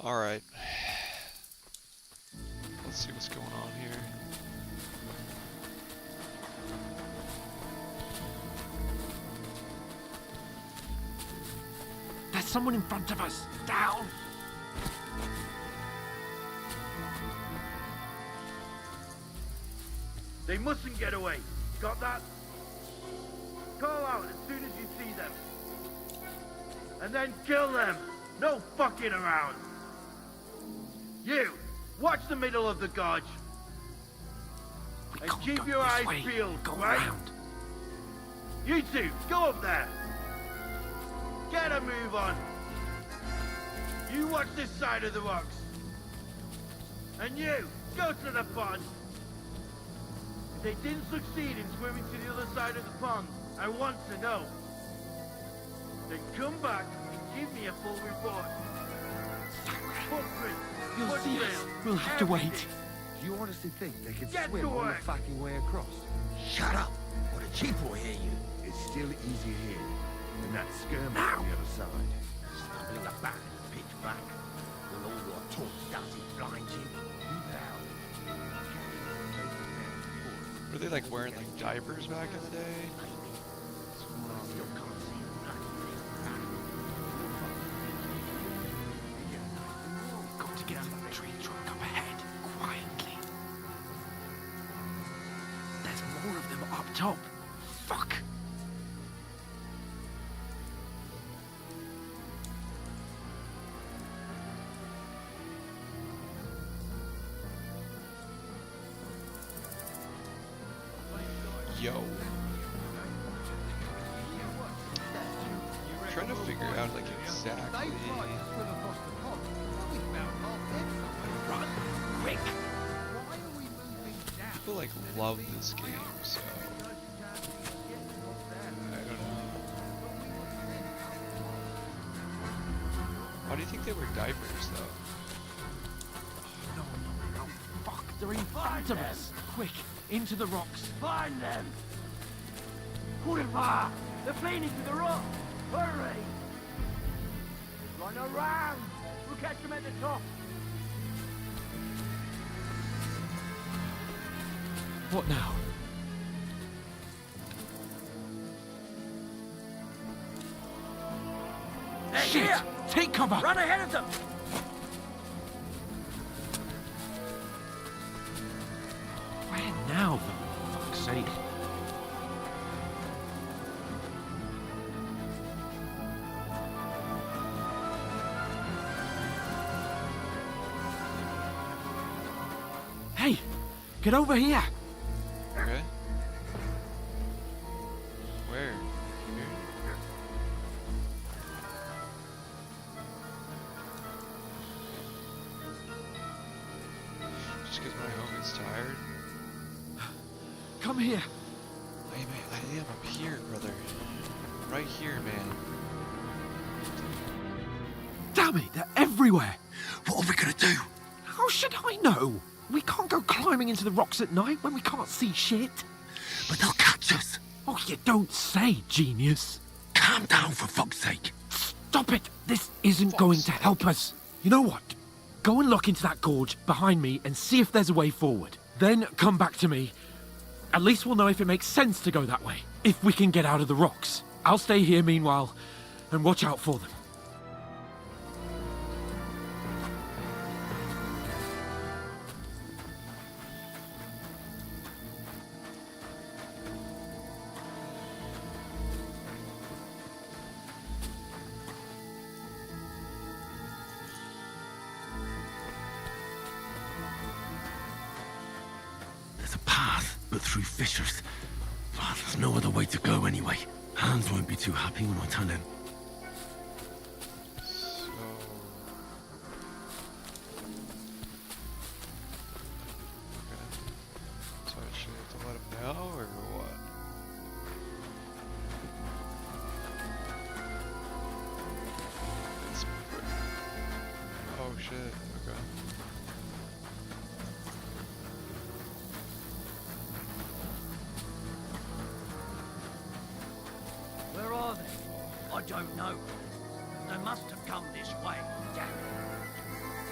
Alright. Let's see what's going on here. There's someone in front of us! Down! They mustn't get away. Got that? Call out as soon as you see them. And then kill them. No fucking around. You, watch the middle of the gorge. We And can't keep go your this eyes way. peeled, Go right? around. You two, go up there. Get a move on. You watch this side of the rocks. And you, go to the pond. If they didn't succeed in swimming to the other side of the pond, I want to know. Then come back and give me a full report. Footprints, You'll foot see us. trails, We'll have to wait. everything. Do you honestly think they could Get swim to all the work. fucking way across? Shut up, or the chief will hear you. It's still easier here than that skirmish on the other side. Stumbling about in the pitch black. When all your talk does is blind you. Leave it out. Were they like wearing like diapers back in the day? Still can't see your black. Got to get to that tree trunk up ahead, quietly. There's more of them up top. Fuck! Yo. I'm trying to figure out like exactly. Run! Quick! People like love this game, so I don't know. Why do you think they wear diapers though? No, no, no. Fuck! They're in front of us! Quick! Into the rocks! Find them! Kurva! They're playing into the rock! Hurry! Run around! We'll catch them at the top! What now? They're Shit! here! Take cover! Run ahead of them! Where now, for fuck's sake? Hey! Get over here! Okay. Where? Here? Just because my homie's tired? Come here! I am up here, brother. Right here, man. Damn it, they're everywhere! What are we gonna do? How should I know? We can't go climbing into the rocks at night when we can't see shit. But they'll catch us. Oh, you don't say, genius. Calm down, for fuck's sake. Stop it! This isn't going to help us. You know what? Go and look into that gorge behind me and see if there's a way forward. Then come back to me. At least we'll know if it makes sense to go that way. If we can get out of the rocks. I'll stay here meanwhile and watch out for them. There's a path, but through fissures. Oh, there's no other way to go anyway. Hans won't be too happy when I turn in. So. Okay. So I should have to let him know, or what? Let's move quick. Oh shit, okay. Where are they? I don't know. They must have come this way. Damn it.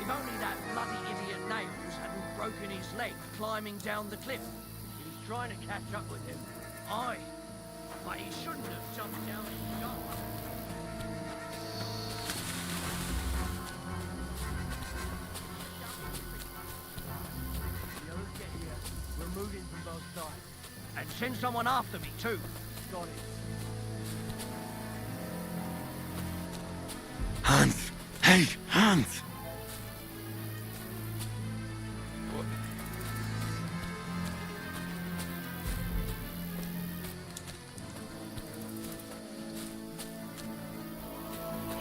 If only that bloody idiot Nails hadn't broken his leg climbing down the cliff. He was trying to catch up with him. Aye, but he shouldn't have jumped down his gun. The others get here. We're moving from both sides. And send someone after me, too. Got it. Hans! Hey, Hans! What?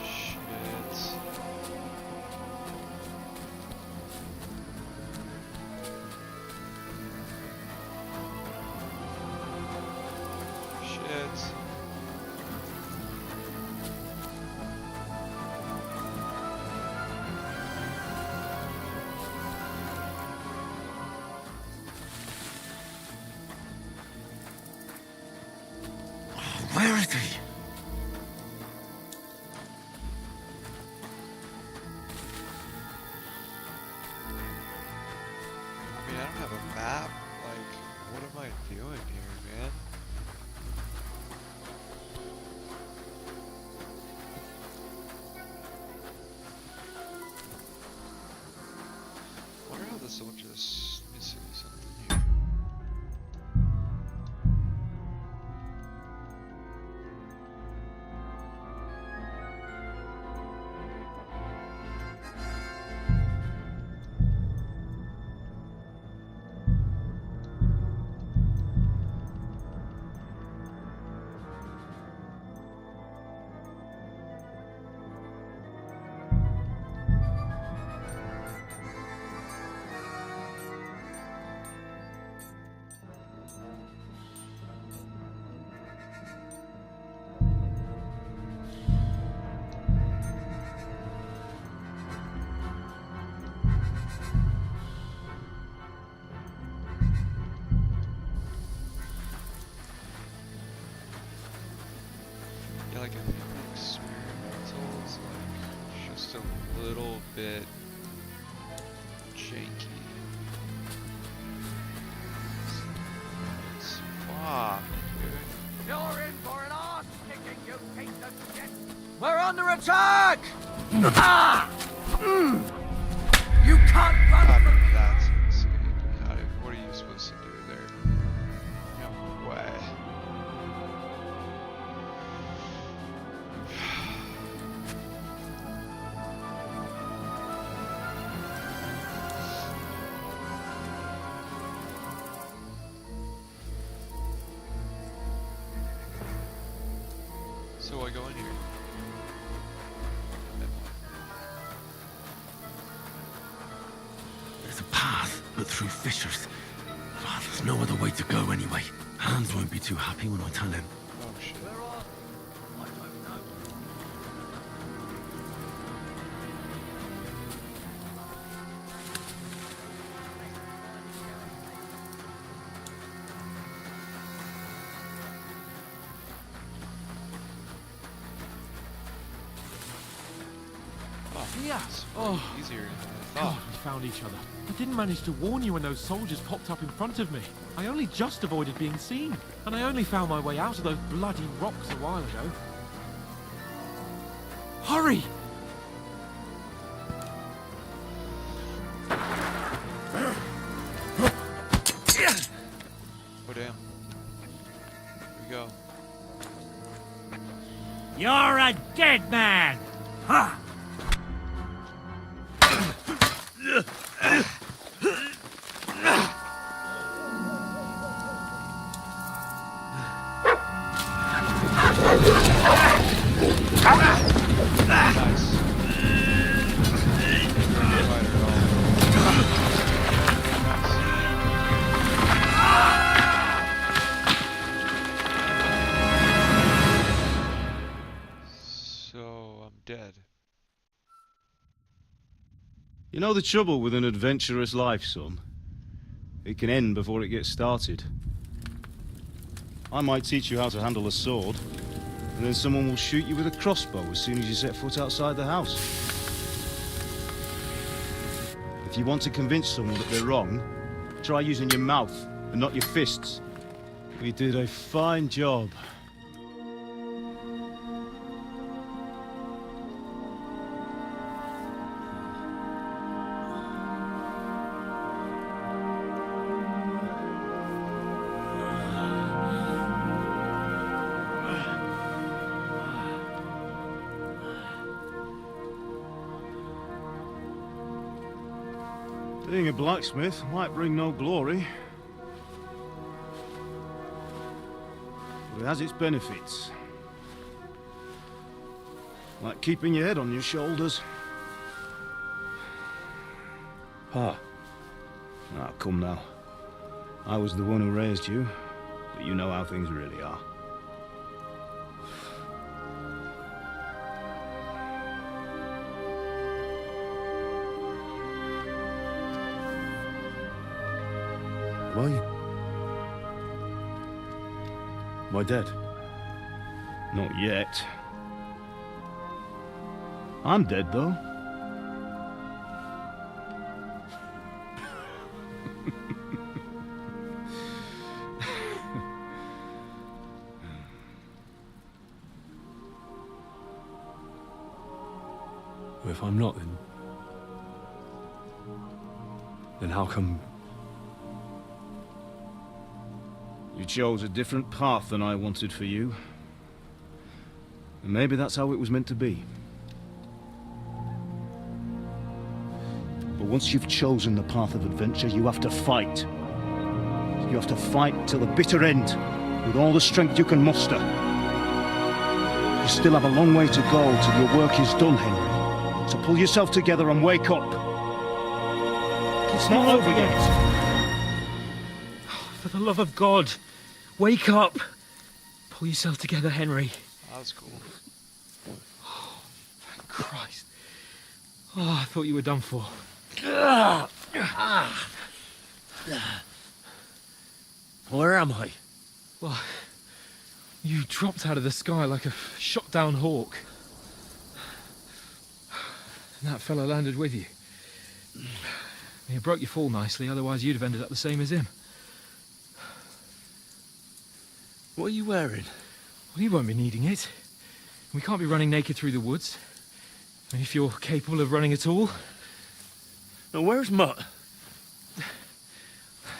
Shit. Shit. Where is he? I mean, I don't have a map. Like, what am I doing here, man? I wonder how the soldiers. Let me see something here. Yeah, like I think experimental is like just a little bit janky. It's fuck, dude. You're in for an arse kicking, you piece of shit! We're under attack! Ah! You can't run I from... mean, that's insane. What are you supposed to do there? No way. So I go in here. There's a path, but through fissures. Oh, there's no other way to go anyway. Hans won't be too happy when I tell him. Oh shit. Where are they? I don't know. Oh, Yeah. it's way Oh. easier than I God, thought. we found each other. I didn't manage to warn you when those soldiers popped up in front of me. I only just avoided being seen. And I only found my way out of those bloody rocks a while ago. Hurry! Oh damn. Here we go. You're a dead man! Ha! Nice. Fighter at all. So I'm dead. You know the trouble with an adventurous life, son? It can end before it gets started. I might teach you how to handle a sword, and then someone will shoot you with a crossbow as soon as you set foot outside the house. If you want to convince someone that they're wrong, try using your mouth and not your fists. We did a fine job. Being a blacksmith might bring no glory, but it has its benefits. Like keeping your head on your shoulders. Pa. Ah, come now. I was the one who raised you, but you know how things really are. Why? Am I dead? Not yet. I'm dead, though. Well, if I'm not, then how come... You chose a different path than I wanted for you. And maybe that's how it was meant to be. But once you've chosen the path of adventure, you have to fight. You have to fight till the bitter end, with all the strength you can muster. You still have a long way to go till your work is done, Henry. So pull yourself together and wake up. It's not over yet. For the love of God, wake up! Pull yourself together, Henry. That was cool. Thank Christ. Oh, I thought you were done for. Where am I? Well, you dropped out of the sky like a shot-down hawk. And that fella landed with you. You broke your fall nicely, otherwise you'd have ended up the same as him. What are you wearing? Well, you won't be needing it. We can't be running naked through the woods. And if you're capable of running at all... Now, where's Mutt?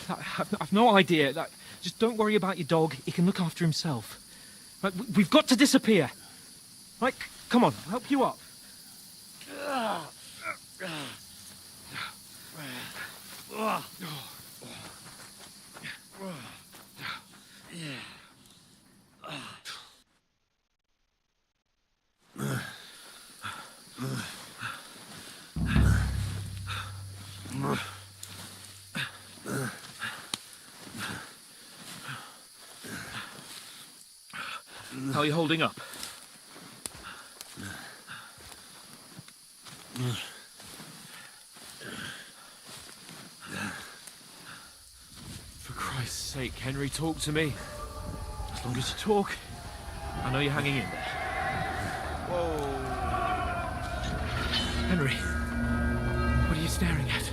I've no idea. Just don't worry about your dog. He can look after himself. Right, we've got to disappear. Right, come on, I'll help you up. How are you holding up? For Christ's sake, Henry, talk to me. As long as you talk, I know you're hanging in there. Whoa. Henry, what are you staring at?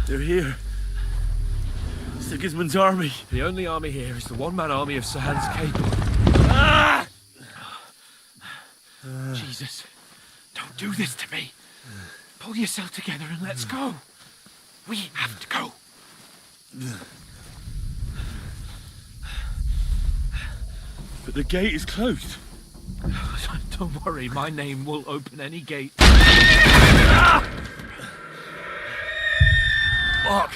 They're here. Sigismund's army. The only army here is the one-man army of Sir Hans Cable. Ah! Jesus, don't do this to me. Pull yourself together and let's go. We have to go. But the gate is closed. Don't worry, my name will open any gate. Fuck.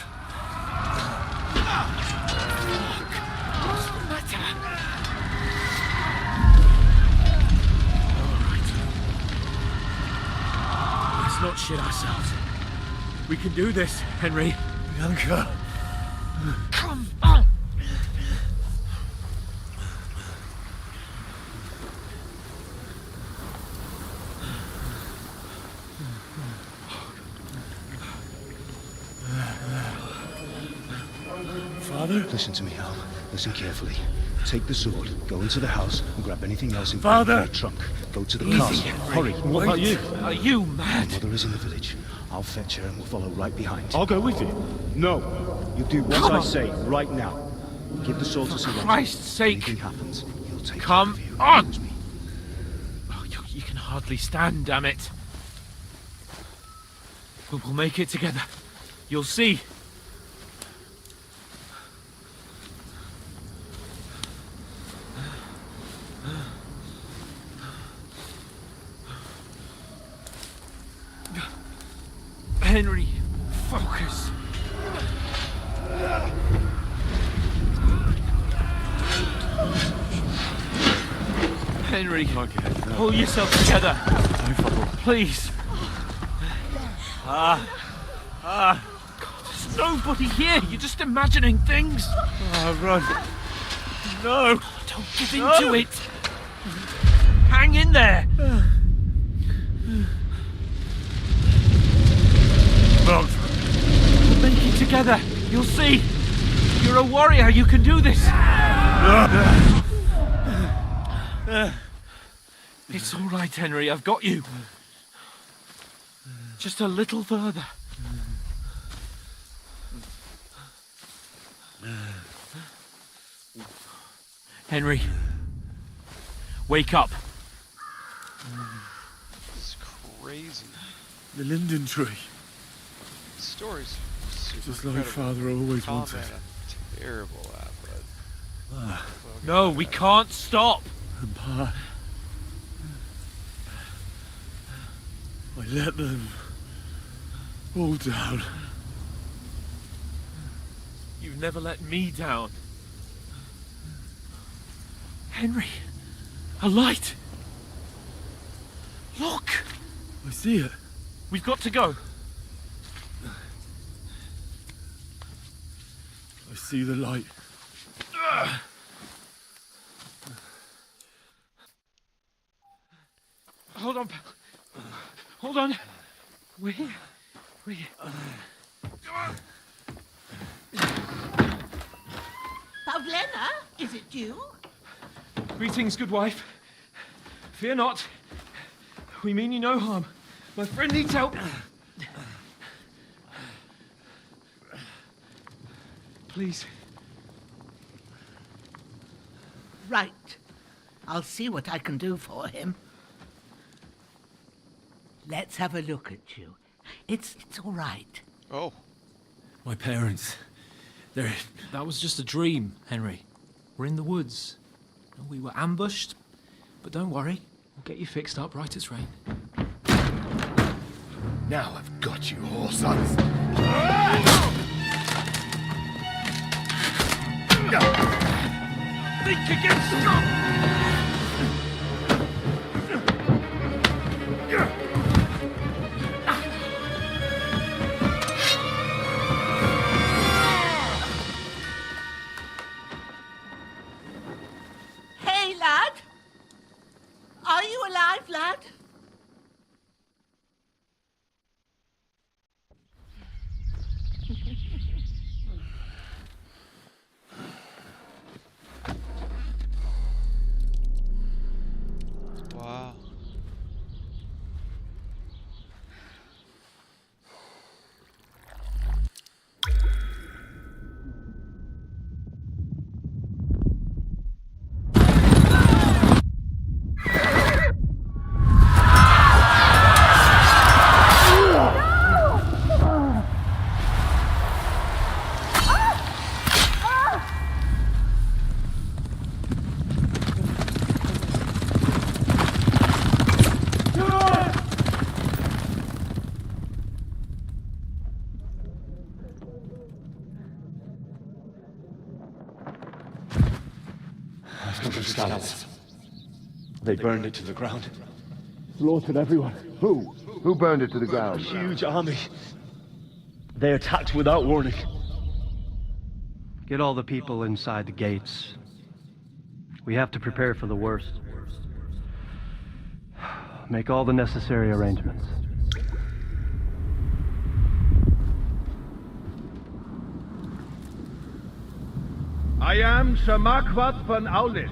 What's the matter? Let's not shit ourselves. We can do this, Henry. Bianca. Come on! Father? Listen to me, Al. Listen carefully. Take the sword, go into the house, and grab anything else in Father! your trunk. Go to the Easy, castle. Henry. Hurry. What about you? Are you mad? Mother is in the village. I'll fetch her and we'll follow right behind. I'll go with you. No. You do what Come I on. say right now. Give the sword to Sir Christ's sake. Anything happens, he'll take Come care of you. on. Promise me. Oh, you can hardly stand, damn it. We'll make it together. You'll see. Henry, focus. Henry, pull yourself together. Please. God, there's nobody here. You're just imagining things. Run. No, don't give in to it. Hang in there. We'll make it together. You'll see. You're a warrior. You can do this. It's all right, Henry. I've got you. Just a little further. Henry, wake up. It's crazy. The linden tree. The story's super Just like incredible. Father always Combat wanted. I'm terrible at, but No, we can't stop. And Pa, I let them all down. You've never let me down. Henry, a light. Look, I see it. we've got to go. I see the light. Hold on, pal. Hold on. We're here. We're here. Pavlena, is it you? Greetings, good wife. Fear not. We mean you no harm. My friend needs help. Please. Right. I'll see what I can do for him. Let's have a look at you. It's all right. oh, My parents. That was just a dream, Henry. We're in the woods. We were ambushed, but don't worry. We'll get you fixed up right as rain. Now I've got you, whoresons. Think again, Hey, lad! Are you alive, lad? wow. They burned it to the ground. Slaughtered everyone. Who? Who burned it to the ground? Huge army. They attacked without warning. Get all the people inside the gates. We have to prepare for the worst. Make all the necessary arrangements. I am Sir Marquardt von Aulitz.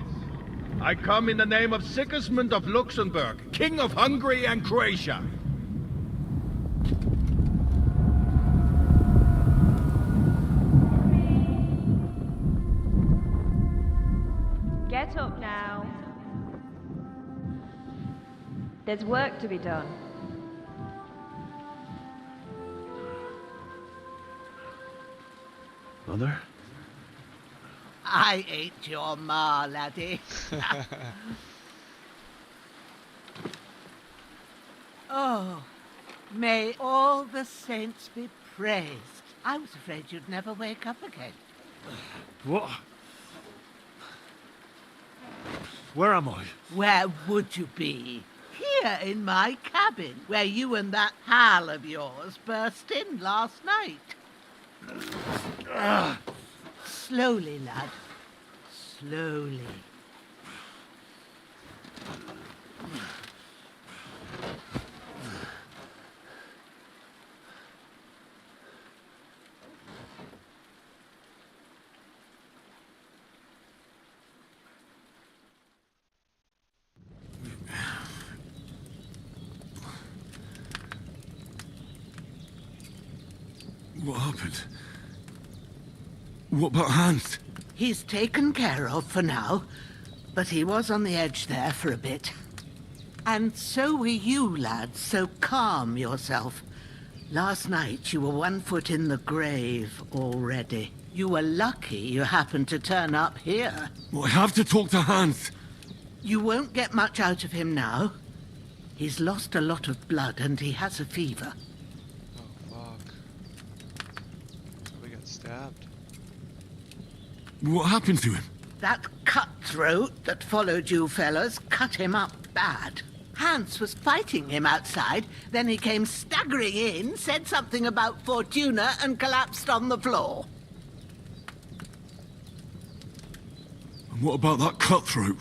I come in the name of Sigismund of Luxembourg, King of Hungary and Croatia. Get up now. There's work to be done. Mother? I ain't your ma, laddie. Oh, may all the saints be praised. I was afraid you'd never wake up again. What? Where am I? Where would you be? Here in my cabin, where you and that pal of yours burst in last night. Slowly, lad. Slowly. What happened? What about Hans? He's taken care of for now, but he was on the edge there for a bit. And so were you, lad, so calm yourself. Last night you were 1 foot in the grave already. You were lucky you happened to turn up here. Well, I have to talk to Hans. You won't get much out of him now. He's lost a lot of blood and he has a fever. Oh, fuck. We got stabbed. What happened to him? That cutthroat that followed you fellas cut him up bad. Hans was fighting him outside, then he came staggering in, said something about Fortuna, and collapsed on the floor. And what about that cutthroat?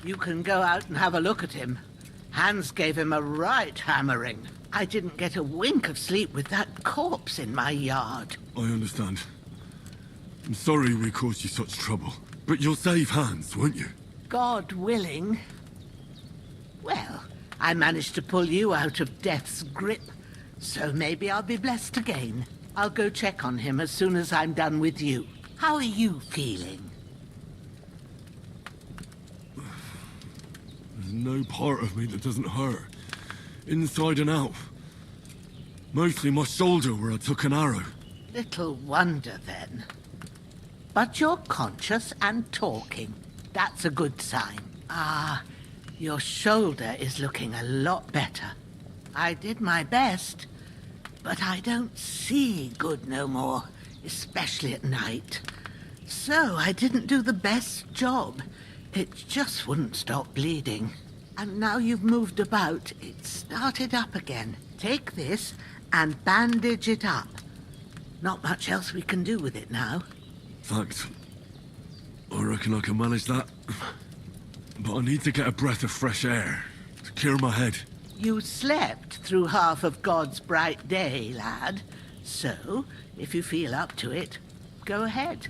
You can go out and have a look at him. Hans gave him a right hammering. I didn't get a wink of sleep with that corpse in my yard. I understand. I'm sorry we caused you such trouble. But you'll save Hans, won't you? God willing. Well, I managed to pull you out of death's grip, so maybe I'll be blessed again. I'll go check on him as soon as I'm done with you. How are you feeling? There's no part of me that doesn't hurt. Inside and out. Mostly my shoulder where I took an arrow. Little wonder then. But you're conscious and talking. That's a good sign. Ah, your shoulder is looking a lot better. I did my best, but I don't see good no more, especially at night. So I didn't do the best job. It just wouldn't stop bleeding. And now you've moved about, it started up again. Take this and bandage it up. Not much else we can do with it now. Thanks. I reckon I can manage that. But I need to get a breath of fresh air to clear my head. You slept through half of God's bright day, lad. So, if you feel up to it, go ahead.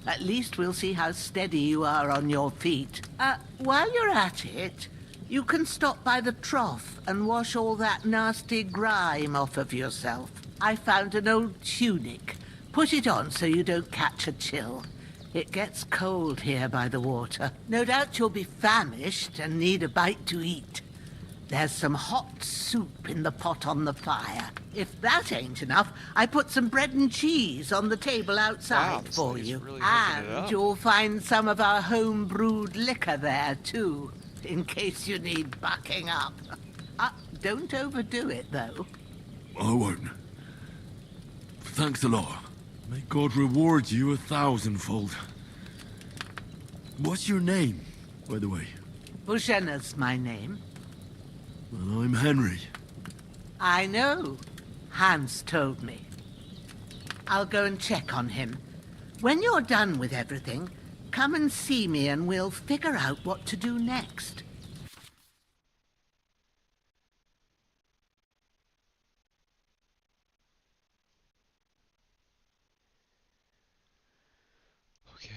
At least we'll see how steady you are on your feet. While you're at it, you can stop by the trough and wash all that nasty grime off of yourself. I found an old tunic. Put it on so you don't catch a chill. It gets cold here by the water. No doubt you'll be famished and need a bite to eat. There's some hot soup in the pot on the fire. If that ain't enough, I put some bread and cheese on the table outside for you. Really hooking it And up. you'll find some of our home-brewed liquor there, too, in case you need bucking up. Don't overdo it, though. I won't. Thanks a lot. May God reward you 1,000-fold. What's your name, by the way? Bushenna's my name. Well, I'm Henry. I know. Hans told me. I'll go and check on him. When you're done with everything, come and see me and we'll figure out what to do next. Okay.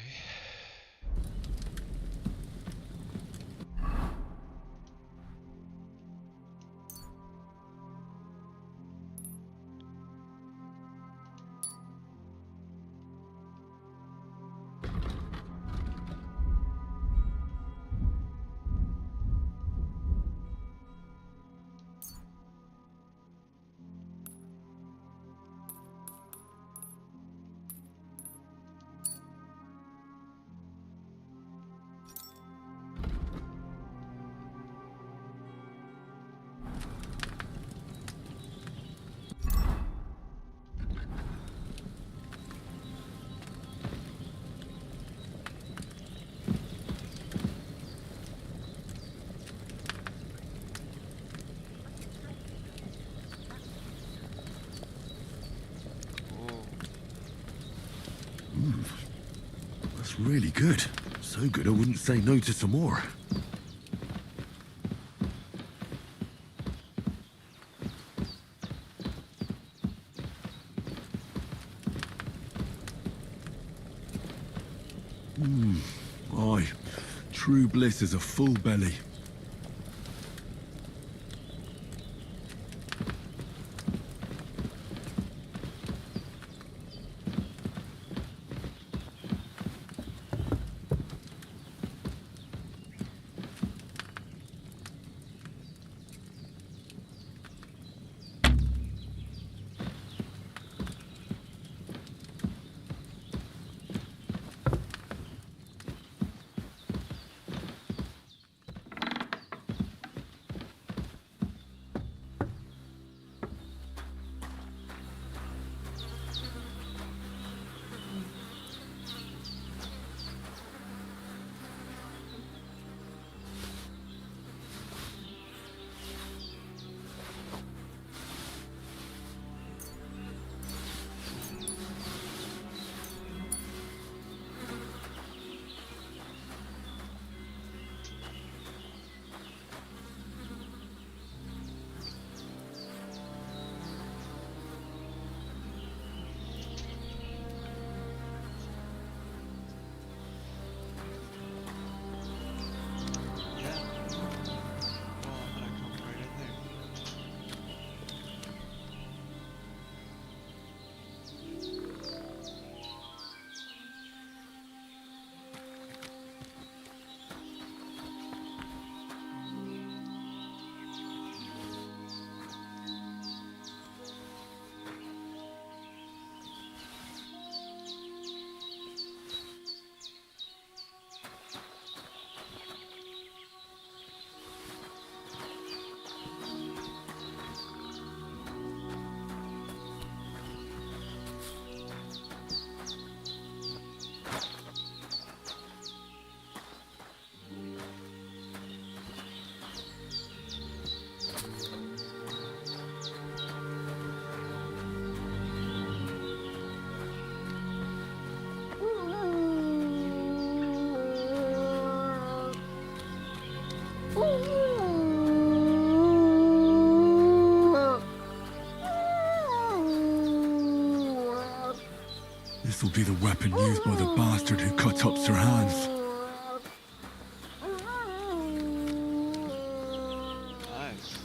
It's really good. So good I wouldn't say no to some more. Aye. True bliss is a full belly. Yeah. Well, I'm gonna come right in there. This'll be the weapon used by the bastard who cut up Sir Hans. Nice.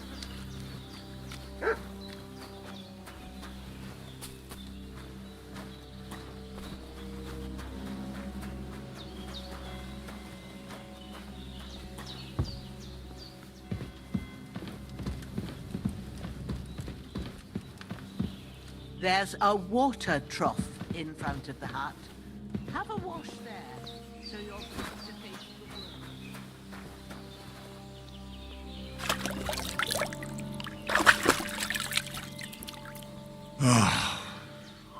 There's a water trough in front of the hut. Have a wash there, so you're fit to face the world.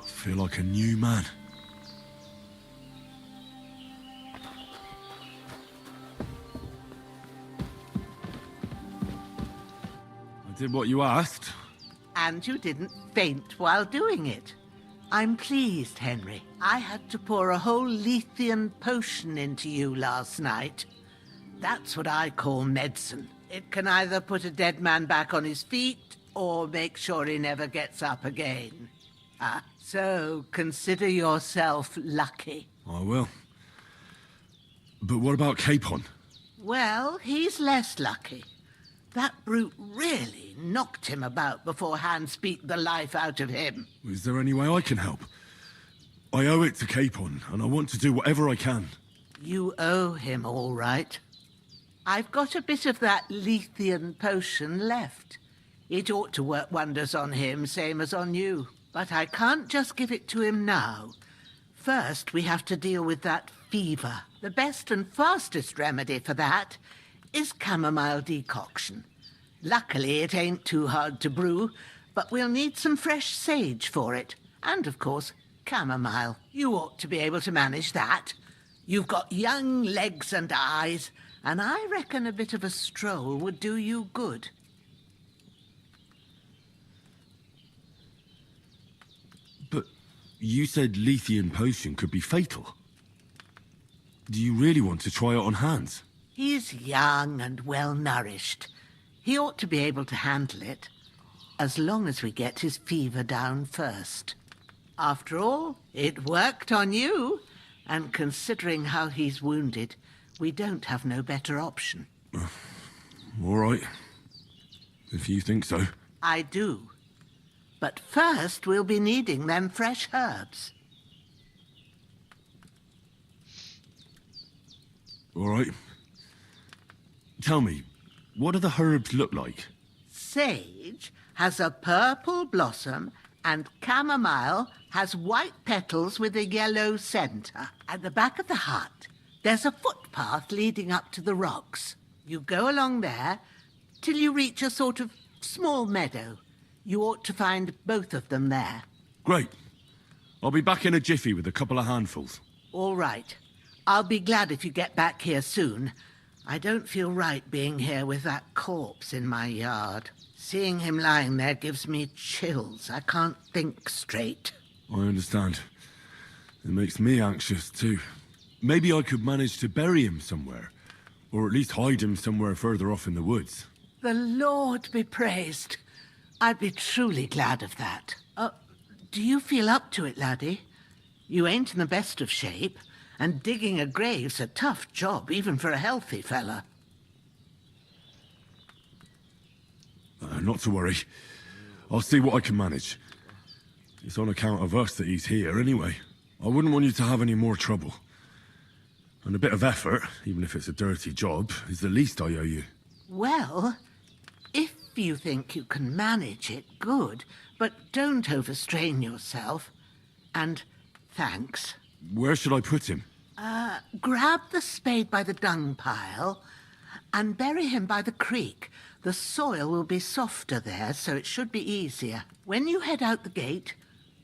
I feel like a new man. I did what you asked. And you didn't faint while doing it. I'm pleased, Henry. I had to pour a whole Lethean potion into you last night. That's what I call medicine. It can either put a dead man back on his feet or make sure he never gets up again. So consider yourself lucky. I will. But what about Capon? Well, he's less lucky. That brute really knocked him about before Hans beat the life out of him. Is there any way I can help? I owe it to Capon, and I want to do whatever I can. You owe him, all right. I've got a bit of that Lethean potion left. It ought to work wonders on him, same as on you. But I can't just give it to him now. First, we have to deal with that fever. The best and fastest remedy for that is chamomile decoction. Luckily, it ain't too hard to brew, but we'll need some fresh sage for it. And, of course, chamomile. You ought to be able to manage that. You've got young legs and eyes, and I reckon a bit of a stroll would do you good. But you said Lethean potion could be fatal. Do you really want to try it on Hans? He's young and well-nourished. He ought to be able to handle it, as long as we get his fever down first. After all, it worked on you, and considering how he's wounded, we don't have no better option. All right. If you think so. I do. But first, we'll be needing them fresh herbs. All right. Tell me, what do the herbs look like? Sage has a purple blossom, and chamomile has white petals with a yellow centre. At the back of the hut, there's a footpath leading up to the rocks. You go along there till you reach a sort of small meadow. You ought to find both of them there. Great. I'll be back in a jiffy with a couple of handfuls. All right. I'll be glad if you get back here soon. I don't feel right being here with that corpse in my yard. Seeing him lying there gives me chills. I can't think straight. I understand. It makes me anxious, too. Maybe I could manage to bury him somewhere. Or at least hide him somewhere further off in the woods. The Lord be praised. I'd be truly glad of that. Do you feel up to it, laddie? You ain't in the best of shape, and digging a grave's a tough job, even for a healthy fella. Not to worry. I'll see what I can manage. It's on account of us that he's here, anyway. I wouldn't want you to have any more trouble. And a bit of effort, even if it's a dirty job, is the least I owe you. Well, if you think you can manage it, good. But don't overstrain yourself. And thanks. Where should I put him? Grab the spade by the dung pile and bury him by the creek. The soil will be softer there, so it should be easier. When you head out the gate,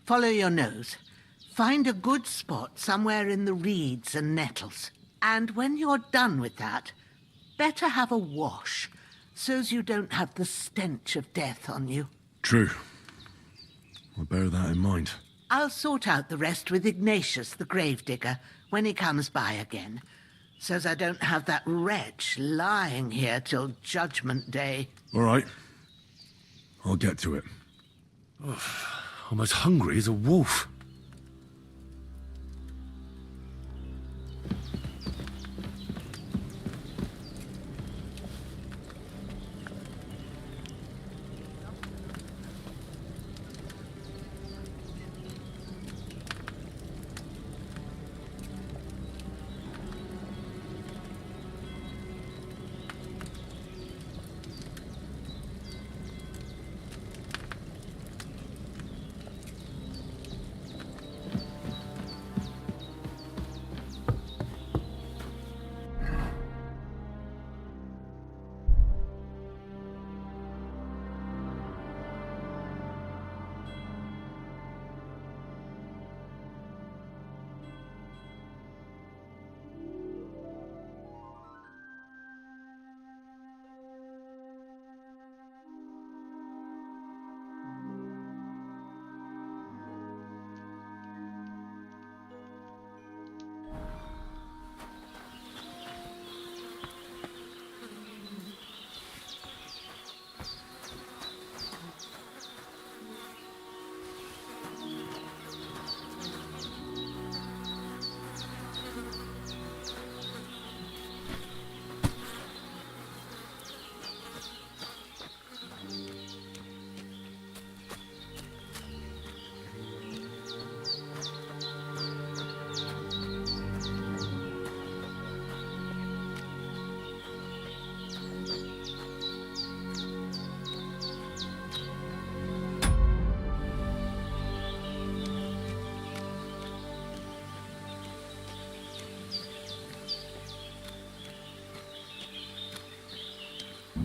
follow your nose. Find a good spot somewhere in the reeds and nettles. And when you're done with that, better have a wash, so's you don't have the stench of death on you. True. I'll bear that in mind. I'll sort out the rest with Ignatius, the gravedigger, when he comes by again, so's I don't have that wretch lying here till Judgment Day. All right. I'll get to it. I'm as hungry as a wolf.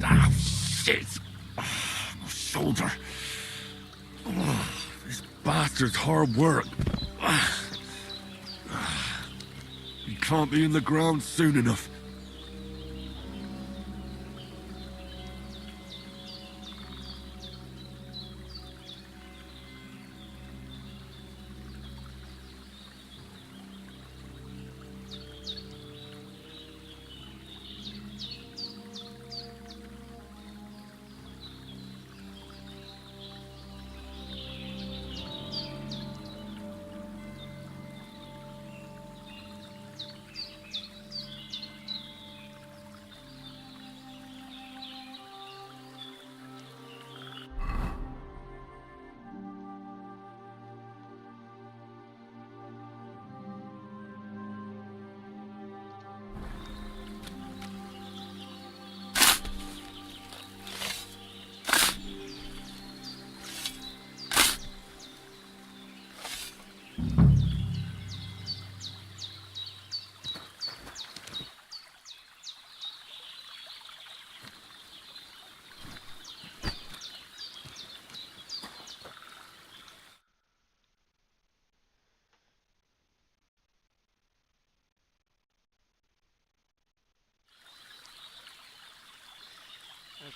Ah, shit! My shoulder. This bastard's hard work. He can't be in the ground soon enough.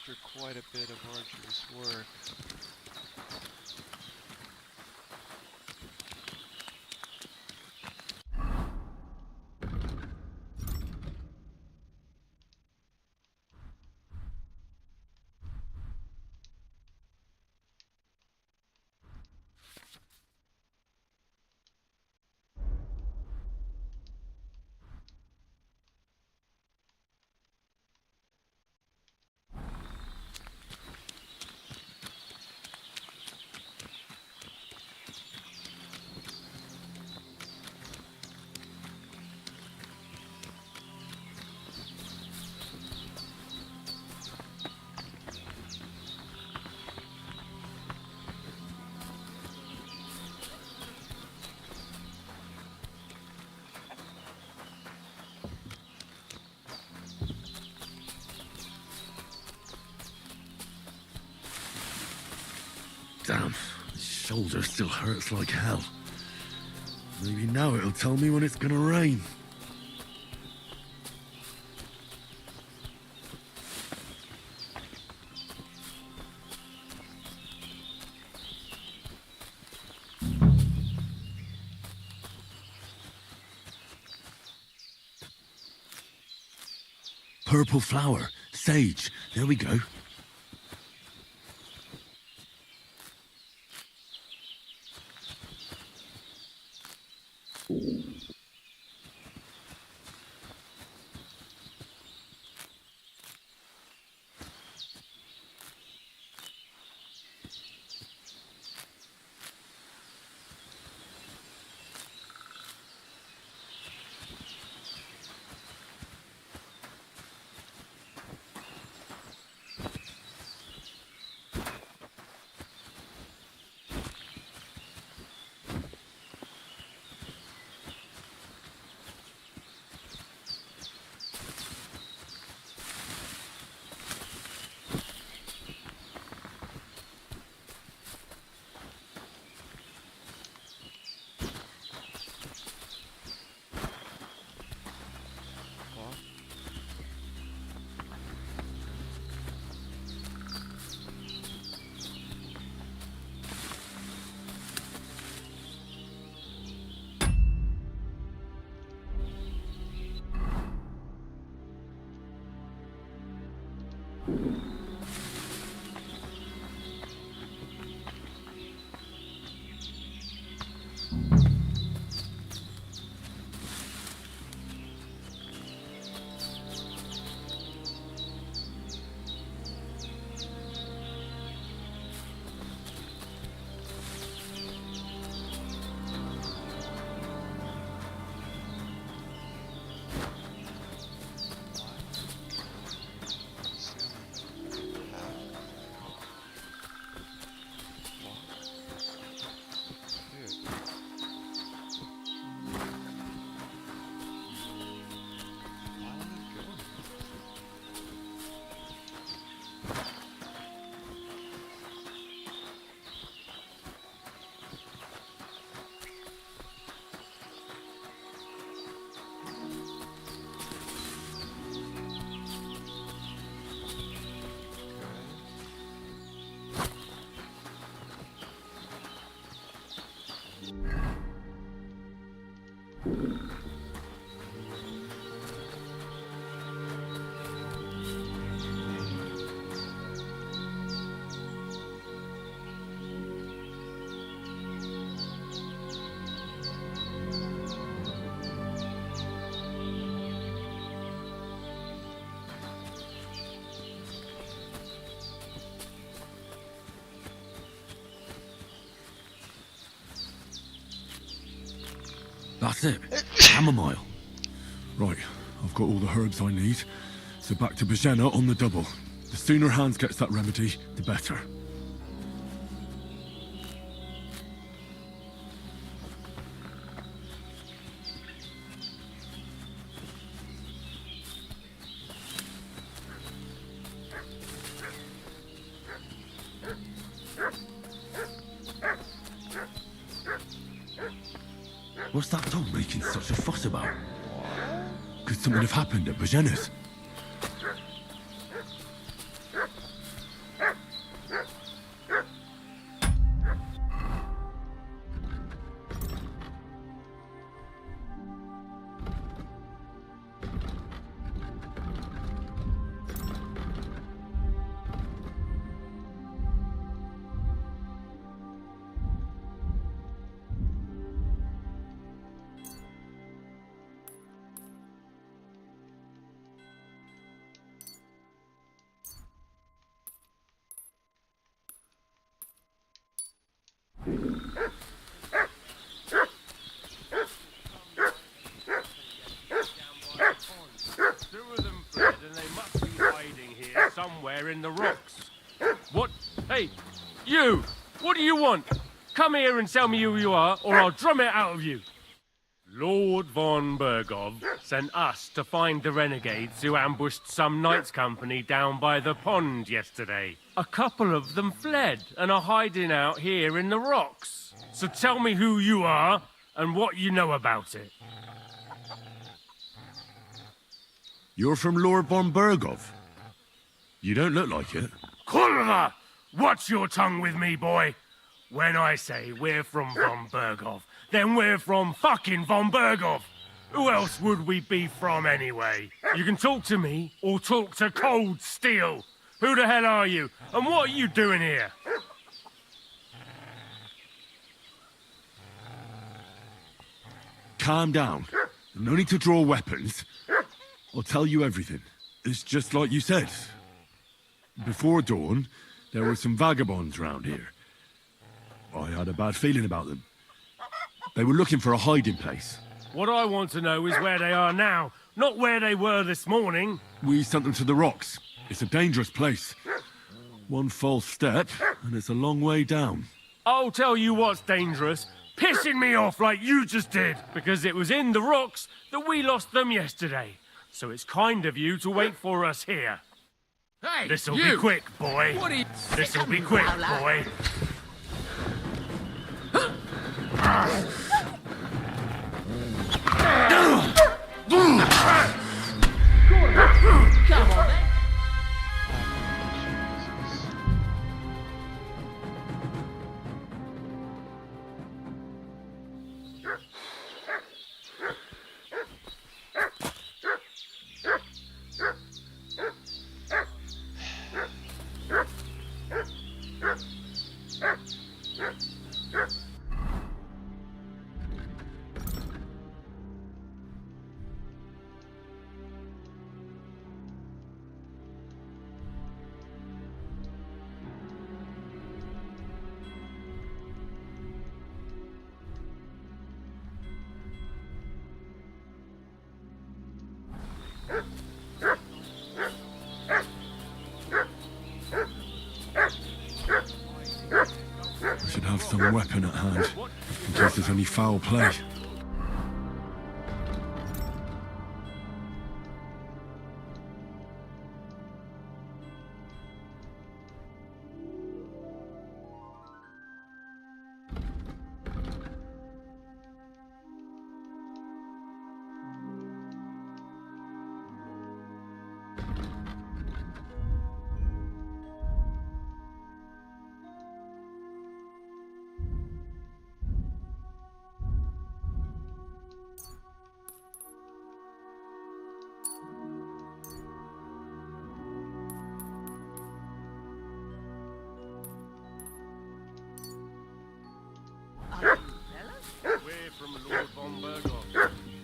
after quite a bit of arduous work. Damn, his shoulder still hurts like hell. Maybe now it'll tell me when it's gonna rain. Purple flower, sage, there we go. That's it. Chamomile. Right, I've got all the herbs I need. So back to Bajena on the double. The sooner Hans gets that remedy, the better. What's that dog making such a fuss about? Could something have happened at Bajena's? Two of them fled, and they must be hiding here somewhere in the rocks. What? Hey, you! What do you want? Come here and tell me who you are, or I'll drum it out of you. Lord von Bergov sent us to find the renegades who ambushed some knights' company down by the pond yesterday. A couple of them fled and are hiding out here in the rocks. So tell me who you are and what you know about it. You're from Lord von Bergov? You don't look like it. Kurva! Watch your tongue with me, boy. When I say we're from von Bergov, then we're from fucking von Bergov. Who else would we be from anyway? You can talk to me or talk to cold steel. Who the hell are you? And what are you doing here? Calm down. No need to draw weapons. I'll tell you everything. It's just like you said. Before dawn, there were some vagabonds round here. I had a bad feeling about them. They were looking for a hiding place. What I want to know is where they are now, not where they were this morning. We sent them to the rocks. It's a dangerous place. One false step, and it's a long way down. I'll tell you what's dangerous. Pissing me off like you just did. Because it was in the rocks that we lost them yesterday. So it's kind of you to wait for us here. Hey, This'll be quick, boy. What are you... This'll be quick, boy. Come on, then. I should have some weapon at hand, in case there's any foul play. We're from Lord von Bergov,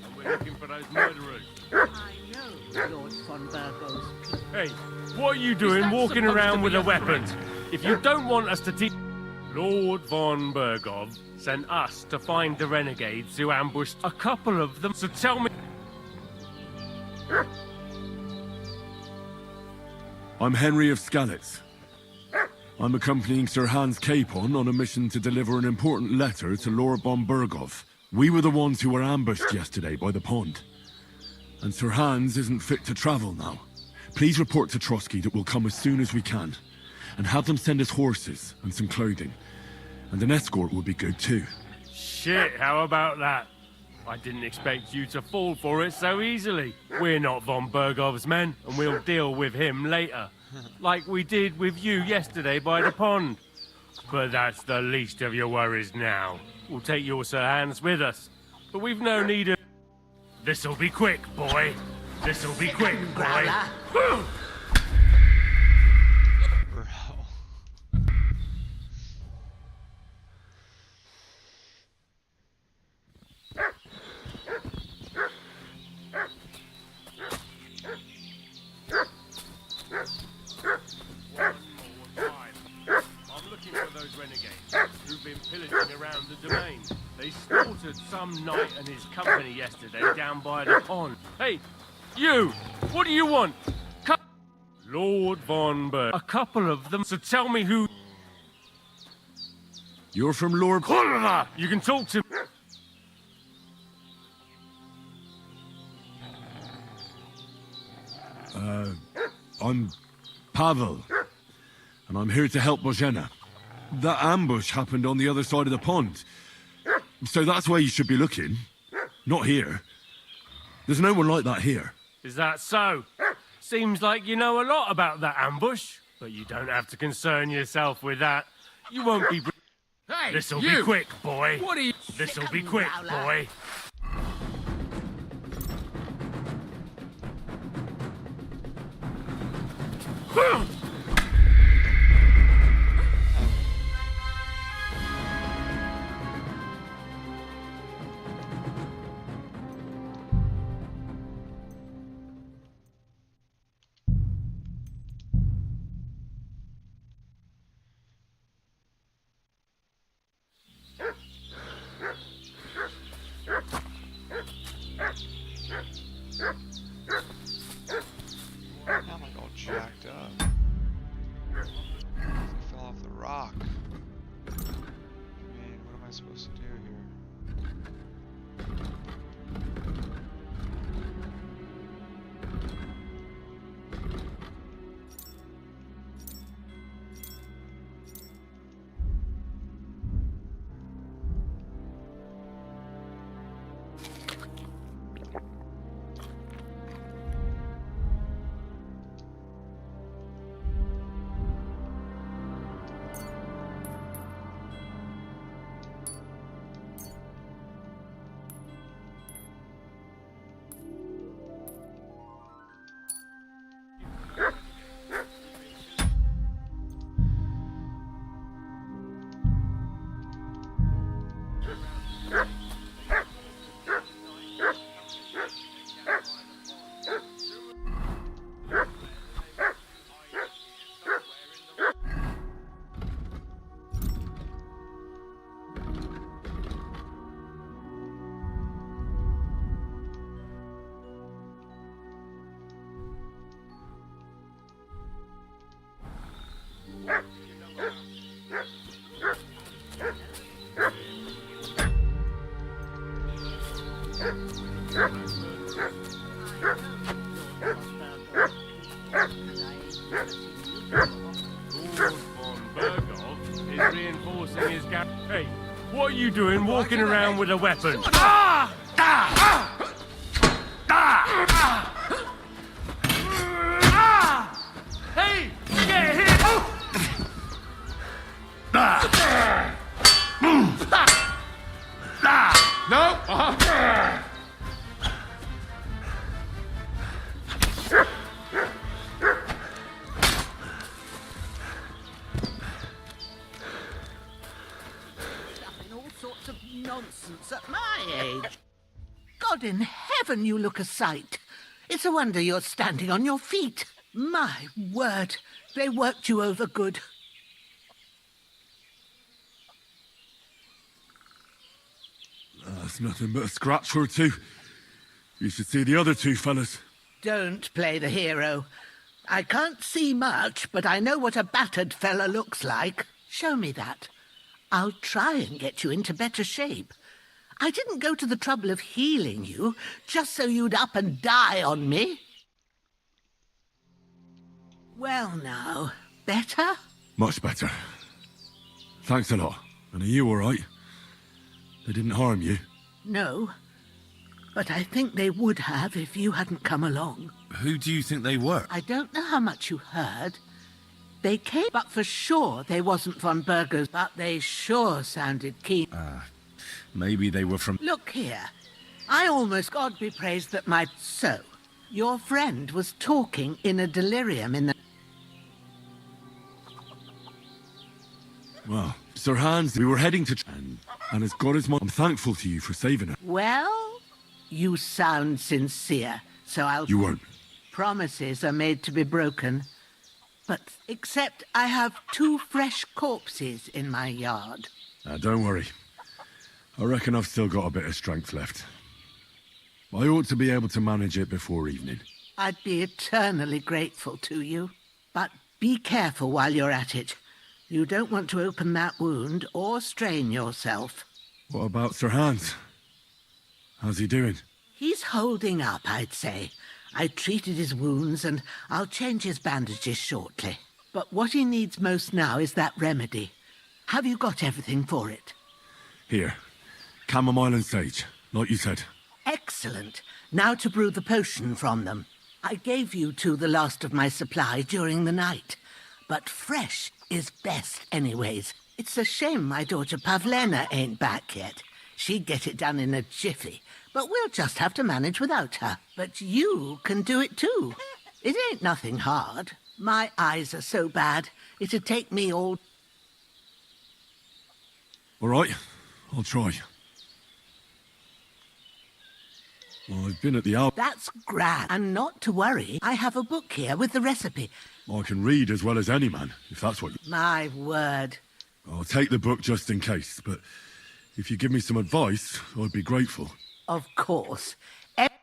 and we're looking for those murderers. I know Lord von Bergov's people. Hey, what are you doing walking around with a weapon? If you don't want us to teach... Lord von Bergov sent us to find the renegades who ambushed a couple of them, so tell me... I'm Henry of Skalitz. I'm accompanying Sir Hans Capon on a mission to deliver an important letter to Lord von Bergov. We were the ones who were ambushed yesterday by the pond. And Sir Hans isn't fit to travel now. Please report to Trotsky that we'll come as soon as we can. And have them send us horses and some clothing. And an escort would be good too. Shit, how about that? I didn't expect you to fall for it so easily. We're not von Bergov's men, and we'll deal with him later. Like we did with you yesterday by the pond. But that's the least of your worries now. We'll take your Sir Hans with us. But we've no need of... This'll be quick, boy. This'll be quick, boy. Bro. I'm looking for those renegades who've been pillaging around the domain. They slaughtered some knight and his company yesterday down by the pond. Hey, you! What do you want? Lord von Berg. A couple of them. So tell me who... You're from Lord... You can talk to... I'm Pavel, and I'm here to help Bozhena. That ambush happened on the other side of the pond. So that's where you should be looking. Not here. There's no one like that here. Is that so? Seems like you know a lot about that ambush, but you don't have to concern yourself with that. You won't be... Hey, This'll you! be quick, boy. What are you... This'll be quick, boy. Now I'm like all jacked up. I fell off the rock. I mean, what am I supposed to do here? Hey, what are you doing walking around with a weapon? Hey, get hit! No? All sorts of nonsense at my age. God in heaven, you look a sight. It's a wonder you're standing on your feet. My word, they worked you over good. That's nothing but a scratch or two. You should see the other two fellas. Don't play the hero. I can't see much, but I know what a battered fella looks like. Show me that. I'll try and get you into better shape. I didn't go to the trouble of healing you just so you'd up and die on me. Well now, better? Much better. Thanks a lot. And are you all right? They didn't harm you? No, but I think they would have if you hadn't come along. Who do you think they were? I don't know how much you heard. They came, but for sure they wasn't von Berger's, but they sure sounded keen. Maybe they were from... Look here. I almost, God be praised, that my... So, your friend was talking in a delirium in the... Well, Sir Hans, we were heading to... And as God is my... I'm thankful to you for saving her. Well, you sound sincere, so I'll... You weren't. Promises are made to be broken. But except I have 2 fresh corpses in my yard. Don't worry. I reckon I've still got a bit of strength left. I ought to be able to manage it before evening. I'd be eternally grateful to you. But be careful while you're at it. You don't want to open that wound or strain yourself. What about Sir Hans? How's he doing? He's holding up, I'd say. I treated his wounds and I'll change his bandages shortly. But what he needs most now is that remedy. Have you got everything for it? Here. Chamomile and sage, like you said. Excellent. Now to brew the potion from them. I gave you 2 the last of my supply during the night. But fresh is best anyways. It's a shame my daughter Pavlena ain't back yet. She'd get it done in a jiffy. But we'll just have to manage without her. But you can do it too. It ain't nothing hard. My eyes are so bad, it'd take me all... All right, I'll try. Well, I've been at the Al... That's grand. And not to worry, I have a book here with the recipe. I can read as well as any man, if that's what you... My word. I'll take the book just in case, but if you give me some advice, I'd be grateful. Of course. Everything's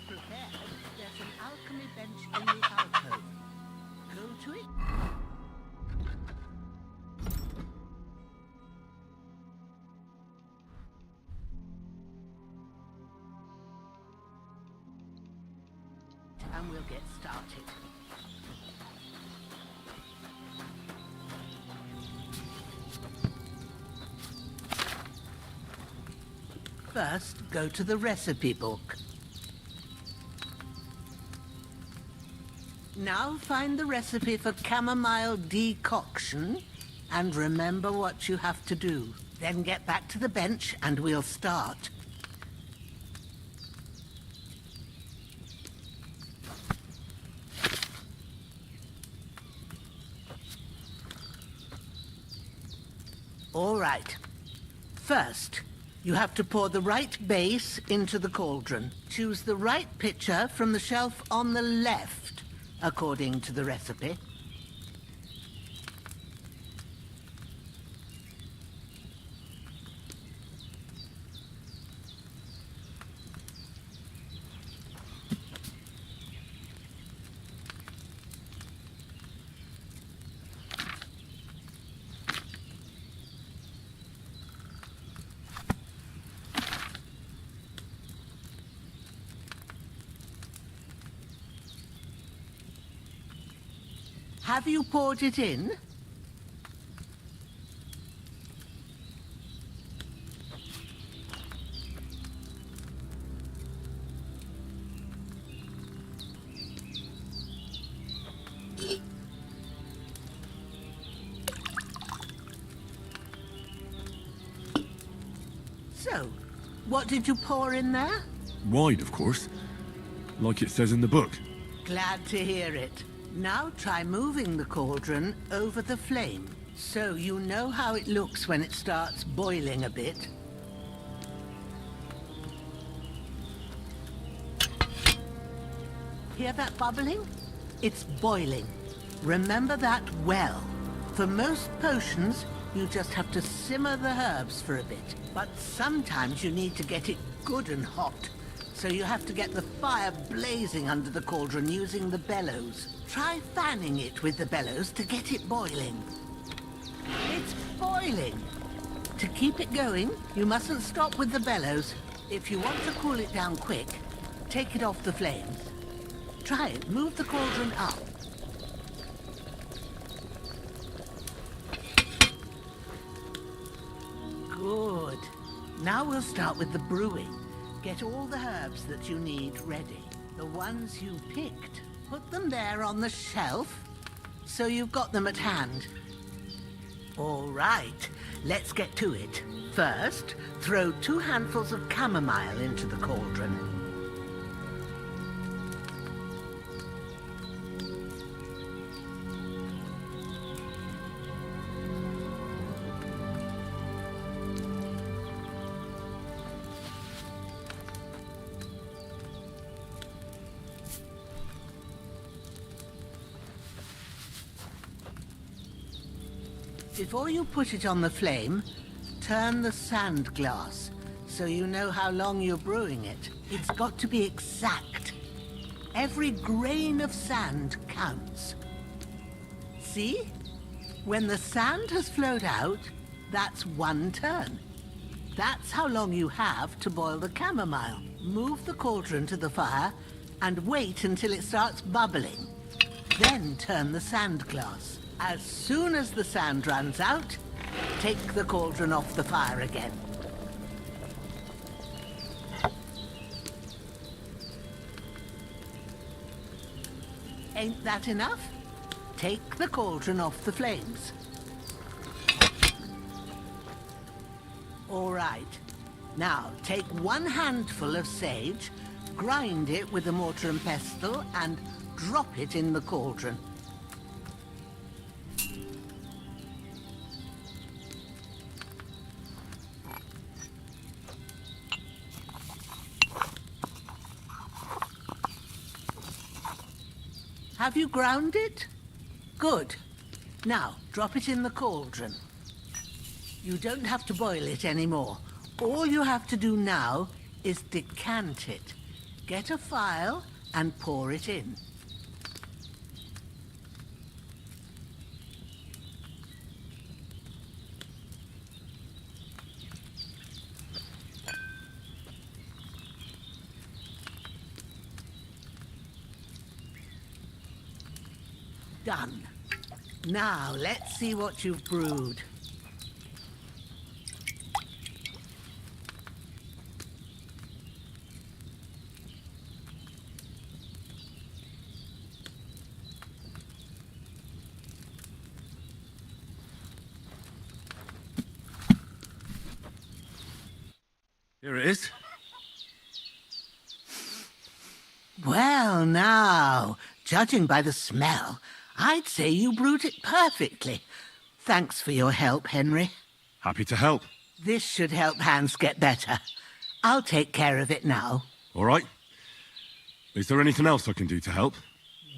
prepared. There's an alchemy bench in the alcove. Go to it. And we'll get started. First, go to the recipe book. Now find the recipe for chamomile decoction and remember what you have to do. Then get back to the bench and we'll start. All right. First, you have to pour the right base into the cauldron. Choose the right pitcher from the shelf on the left, according to the recipe. Have you poured it in? So, what did you pour in there? Wine, of course. Like it says in the book. Glad to hear it. Now try moving the cauldron over the flame, so you know how it looks when it starts boiling a bit. Hear that bubbling? It's boiling. Remember that well. For most potions, you just have to simmer the herbs for a bit. But sometimes you need to get it good and hot. So you have to get the fire blazing under the cauldron using the bellows. Try fanning it with the bellows to get it boiling. It's boiling! To keep it going, you mustn't stop with the bellows. If you want to cool it down quick, take it off the flames. Try it. Move the cauldron up. Good. Now we'll start with the brewing. Get all the herbs that you need ready. The ones you picked. Put them there on the shelf, so you've got them at hand. All right, let's get to it. First, throw 2 handfuls of chamomile into the cauldron. Before you put it on the flame, turn the sand glass so you know how long you're brewing it. It's got to be exact. Every grain of sand counts. See? When the sand has flowed out, that's 1 turn. That's how long you have to boil the chamomile. Move the cauldron to the fire and wait until it starts bubbling. Then turn the sand glass. As soon as the sand runs out, take the cauldron off the fire again. Ain't that enough? Take the cauldron off the flames. All right. Now, take 1 handful of sage, grind it with a mortar and pestle, and drop it in the cauldron. Have you ground it? Good. Now, drop it in the cauldron. You don't have to boil it anymore. All you have to do now is decant it. Get a phial and pour it in. Done. Now, let's see what you've brewed. Here it is. Well, now, judging by the smell, I'd say you brewed it perfectly. Thanks for your help, Henry. Happy to help. This should help Hans get better. I'll take care of it now. All right. Is there anything else I can do to help?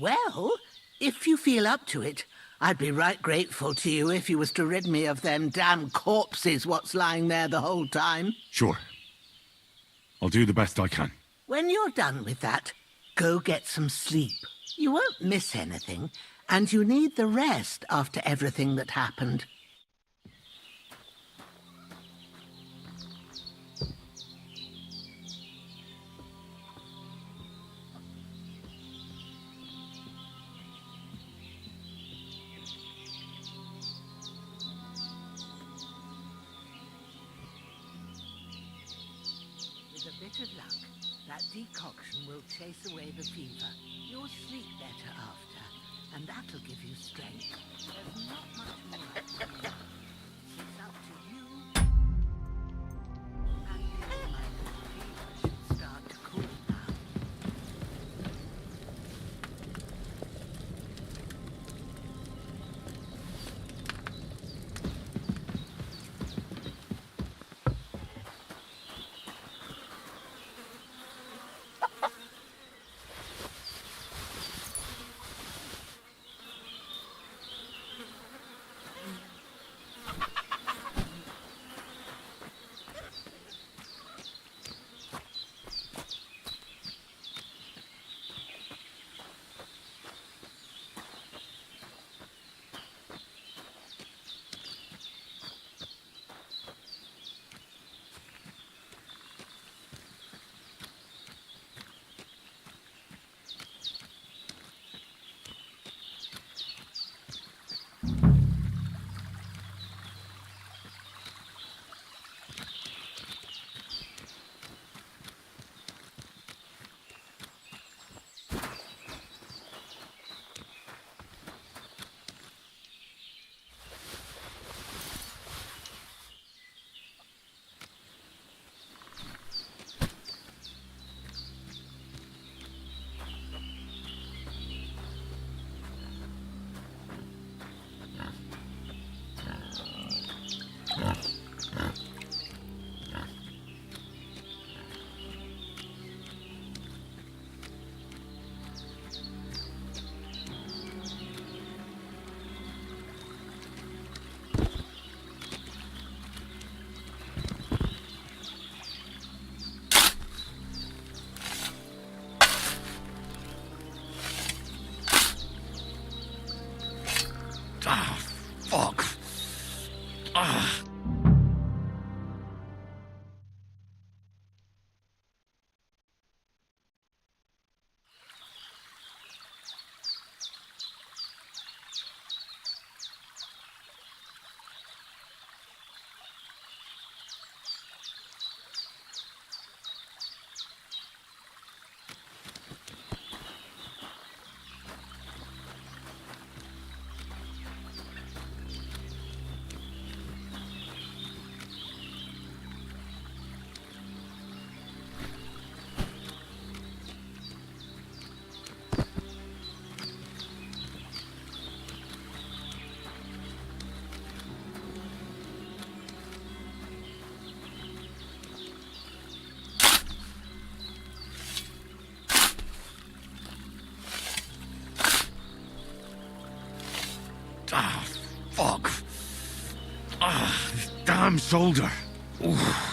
Well, if you feel up to it, I'd be right grateful to you if you was to rid me of them damn corpses what's lying there the whole time. Sure. I'll do the best I can. When you're done with that, go get some sleep. You won't miss anything, and you need the rest after everything that happened. With a bit of luck, that decoction will chase away the fever. You'll sleep better after, and that'll give you strength. There's not much more I can do. It's up to you. And my little fever should start to cool now. damn shoulder. Oof.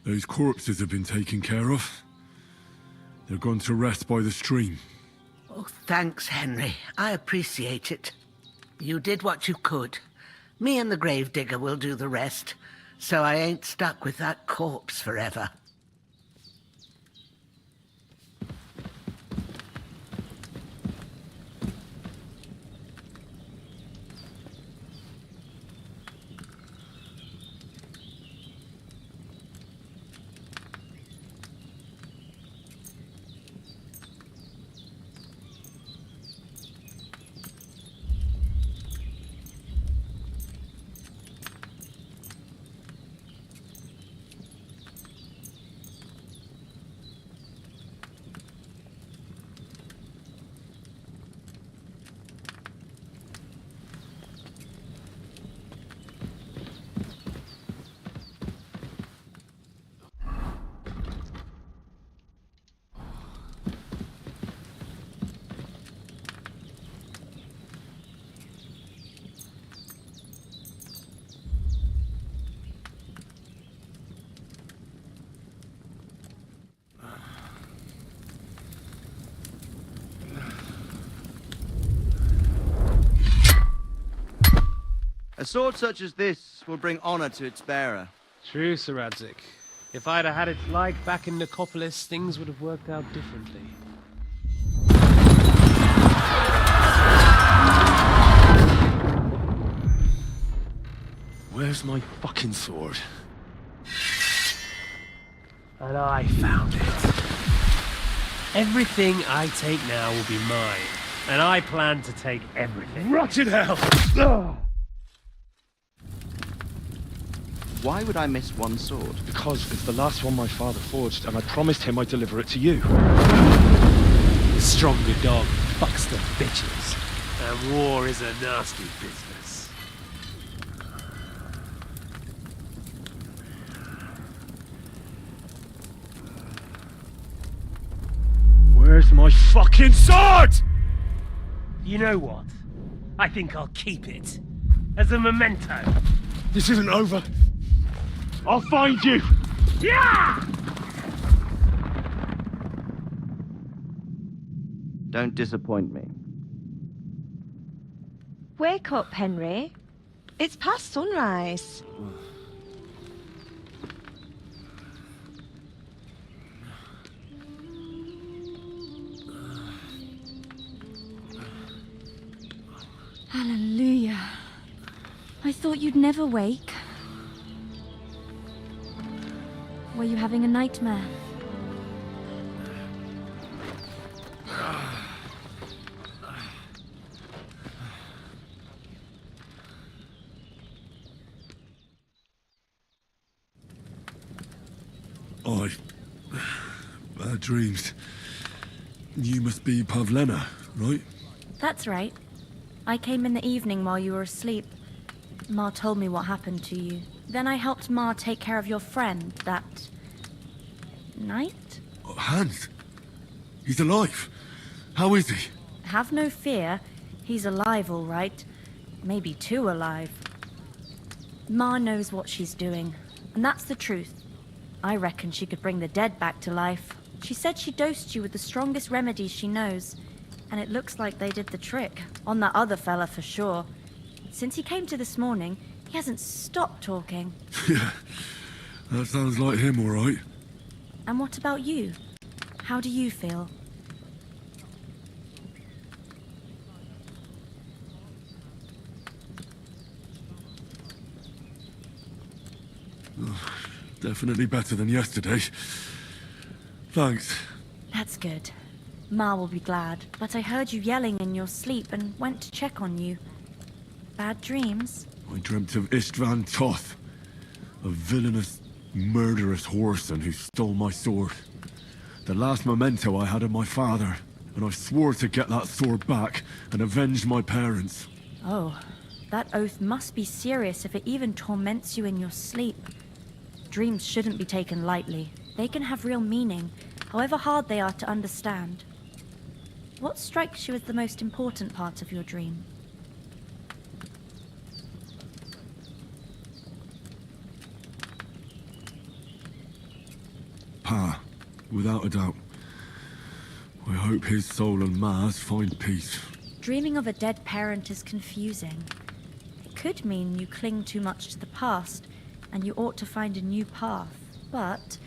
Those corpses have been taken care of. They're gone to rest by the stream. Oh, thanks, Henry. I appreciate it. You did what you could. Me and the gravedigger will do the rest, so I ain't stuck with that corpse forever. A sword such as this will bring honor to its bearer. True, Sir Radzik. If I'd have had it like back in Nicopolis, things would have worked out differently. Where's my fucking sword? And I found it. Everything I take now will be mine, and I plan to take everything. Rotted hell! Ugh. Why would I miss one sword? Because it's the last one my father forged, and I promised him I'd deliver it to you. The stronger dog fucks the bitches, and war is a nasty business. Where's my fucking sword? You know what? I think I'll keep it. As a memento. This isn't over. I'll find you! Yeah! Don't disappoint me. Wake up, Henry. It's past sunrise. Hallelujah. I thought you'd never wake. Were you having a nightmare? Bad dreams. You must be Pavlena, right? That's right. I came in the evening while you were asleep. Ma told me what happened to you. Then I helped Ma take care of your friend that night? Hans? He's alive. How is he? Have no fear. He's alive, all right. Maybe too alive. Ma knows what she's doing, and that's the truth. I reckon she could bring the dead back to life. She said she dosed you with the strongest remedies she knows, And it looks like they did the trick. On that other fella for sure. Since he came to this morning, he hasn't stopped talking. Yeah, that sounds like him, all right. And what about you? How do you feel? Definitely better than yesterday. Thanks. That's good. Ma will be glad, but I heard you yelling in your sleep and went to check on you. Bad dreams? I dreamt of Istvan Toth, a villainous, murderous whoreson who stole my sword. The last memento I had of my father, and I swore to get that sword back and avenge my parents. Oh, that oath must be serious if it even torments you in your sleep. Dreams shouldn't be taken lightly. They can have real meaning, however hard they are to understand. What strikes you as the most important part of your dream? Pa, without a doubt. I hope his soul and Ma's find peace. Dreaming of a dead parent is confusing. It could mean you cling too much to the past, and you ought to find a new path. But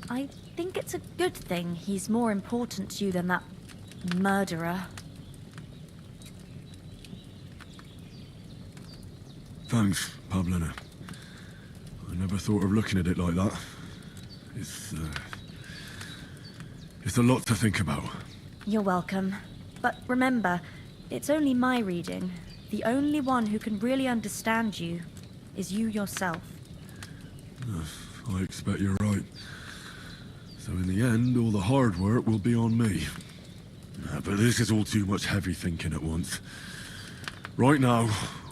I think it's a good thing he's more important to you than that murderer. Thanks, Pavlina. I never thought of looking at it like that. It's a lot to think about. You're welcome. But remember, it's only my reading. The only one who can really understand you is you yourself. I expect you're right. So in the end, all the hard work will be on me. But this is all too much heavy thinking at once. Right now,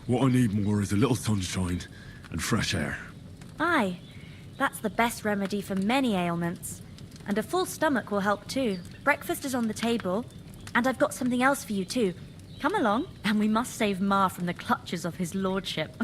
what I need more is a little sunshine and fresh air. Aye, that's the best remedy for many ailments. And a full stomach will help too. Breakfast is on the table, and I've got something else for you too. Come along, and we must save Ma from the clutches of his lordship.